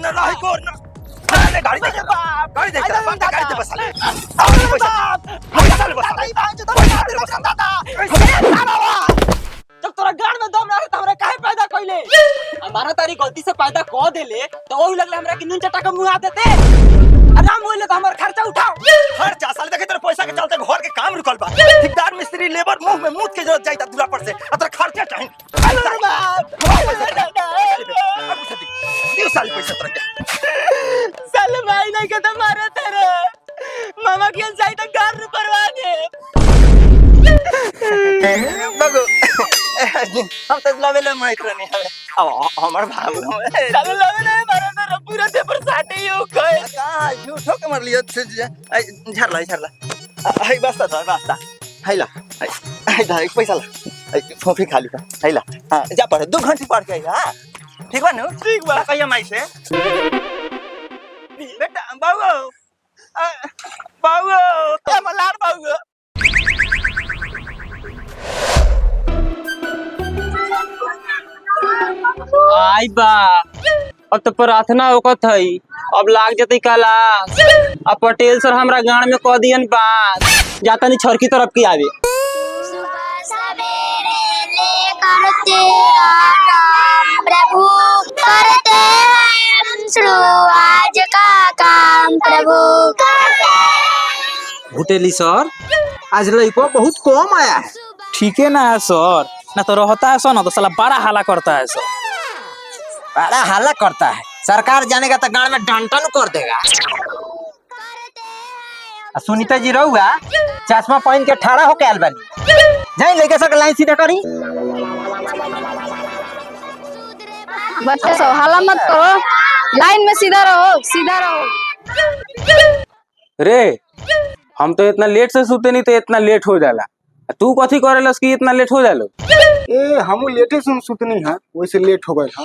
ना रही को ना अरे गाड़ी दे गाड़ी दे गाड़ी दे बस साले पैसा ले बस जब तोरा गाड़ में दम रहे त हमरा काहे पैदा कइले हमारा तारी गलती से पैदा क देले तो ओही लगले हमरा के नून चटा के मुआ देते आराम होइले त हमर खर्चा उठाओ खर्चा साल देखे तेरे पैसा के चलते घर के काम रुकल बा ठेकेदार मिस्त्री लेबर मुंह में मूत के जरूरत जाई त दूरा पर से अतर खर्चा चाहिए अरे बाप दियो साल पैसा तरह के साले भाई नहीं के त मारे तेरे मामा के जाई त घर नु करवा दे बगो हम तो लवेले माइक रहनी है अब हमर भाव साले लवेले मारे तेरे पूरा दे पर साटे हो गए का झूठो के मर लियो झरला हाय बस्ता हाइला हाय दा एक पैसा ला फोफी खाली का हाइला हां जा पढ़े 2 घंटे पढ़ के आइला ठीक बा न ठीक बा कहिया माई से बेटा बाबू ए मलार बाबू आई बा अब तो प्रार्थना होकत हई अब लाग जतई क्लास अब पटेल सर हमरा गांव में कह दियन बात जाता नहीं छर की तरफ की आवे सुबह सवेरे लेकर तेरा नाम प्रभु करते हैं हम शुरू आज का काम प्रभु भुटेली सर आज लड़को बहुत कम आया है। ठीक है ना है सर ना तो रहता है सर ना तो साला बड़ा हाला करता है सर बड़ा हल्ला करता है सरकार जानेगा तो गांव में डंटन कर देगा। सुनीता जी रहुआ चश्मा पहन के ठाड़ा होके आयल बानी जाई लेके सक लाइन सीधा करी बच्चे सब हल्ला मत करो लाइन में सीधा रहो रे हम तो इतना लेट से सोते नहीं तो इतना लेट हो जाला तू कथी करेलस कि इतना लेट हो जालो ए हमू लेटे सुन सुतनी है वैसे लेट हो गए था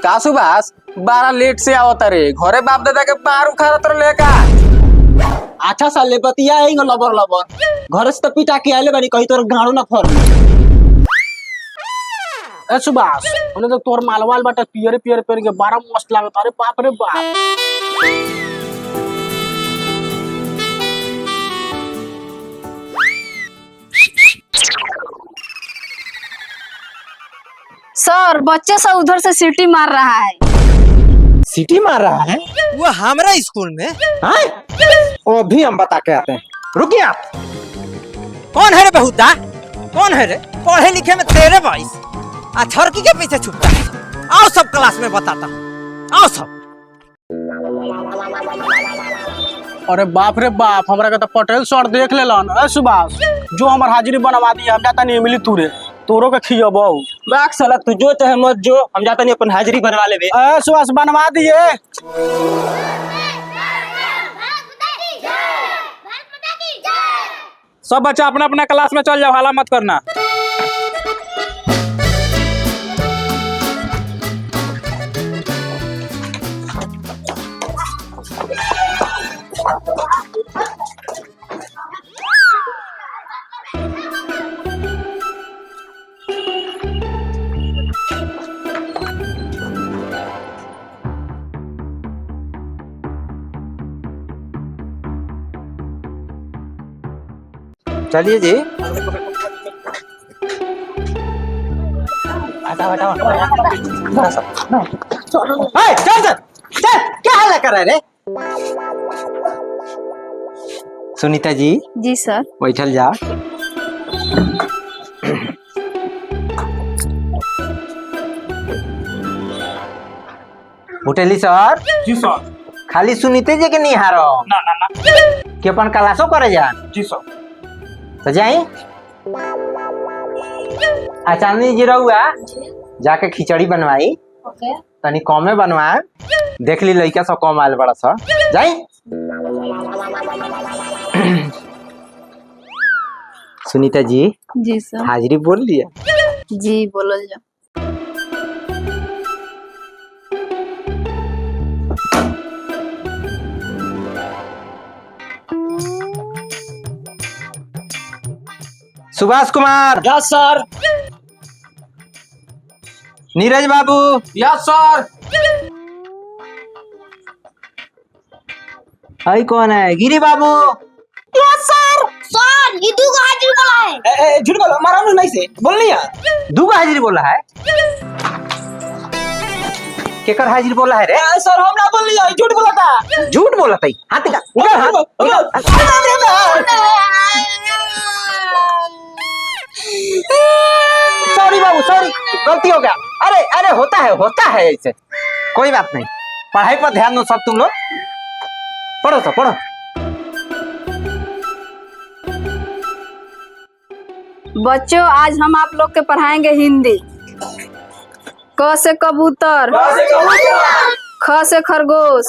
का सुभाष बारा लेट से आवता रे घरे बाप दादा के पार उखाड़त रहे का अच्छा साले बतिया आई लबर घर से तो पिटा के आइले बानी कहीं तोर गाड़ो ना फर ए सुभाष उन्हें तो तोर मालवाल बाटा पियर के बारा मस्त लागत अरे बाप रे बाप सर बच्चे सब उधर से सीटी मार रहा है सिटी मार रहा है वो हमारा स्कूल में हां वो भी हम बता के आते हैं रुकिए आप कौन है रे बहुता कौन है रे पढ़े लिखे में तेरे वॉइस आ छरकी के पीछे छुपता है आओ सब क्लास में बताता हूं आओ सब अरे बाप रे बाप हमरा के तो पटेल सर देख लेलन ए सुभाष जो हमर हाजिरी बनवा दी हम जाता नहीं मिली तूरे तोरो के खियबो बाक साला तू जो चाहे मत जो हम जाता नहीं अपन हाजिरी बनवा लेबे ए सुभाष बनवा दिए सब बच्चा अपना अपना क्लास में चल जाओ हाला मत करना चलिए जी चल क्या हाल कर रहे रे सुनीता जी जी सर बैठल जा होटली सर जी सर खाली सुनीते जी के नहीं हारो ना ना ना कि अपन क्लासो करे जा जी सर तो जाई चांदनी जी रहुआ जाके खिचड़ी बनवाई ओके तनी कमे बनवा देख ली लड़का सब कम आयल बड़ा सा जाई सुनीता जी जी सर हाजिरी बोल लिया जी बोलो जा सुभाष कुमार यस सर नीरज बाबू यस सर हाय कौन है? गिरी बाबू। सर ये दू हाजिर बोला है। झूठ बोलो, मारा नहीं से बोल नहीं यार। दूगो हाजिरी बोला है? केकर हाजिरी बोला है रे? सर हम ना बोल लिया, झूठ बोला था। झूठ बोला था? हाथ का उधर हाथ। सॉरी बाबू, सॉरी, गलती हो गया। अरे अरे होता है ऐसे, कोई बात नहीं। पढ़ाई पर ध्यान दो सब तुम लोग। पढ़ो सब पढ़ो। बच्चों आज हम आप लोग के पढ़ाएंगे हिंदी। क से कबूतर, ख से खरगोश,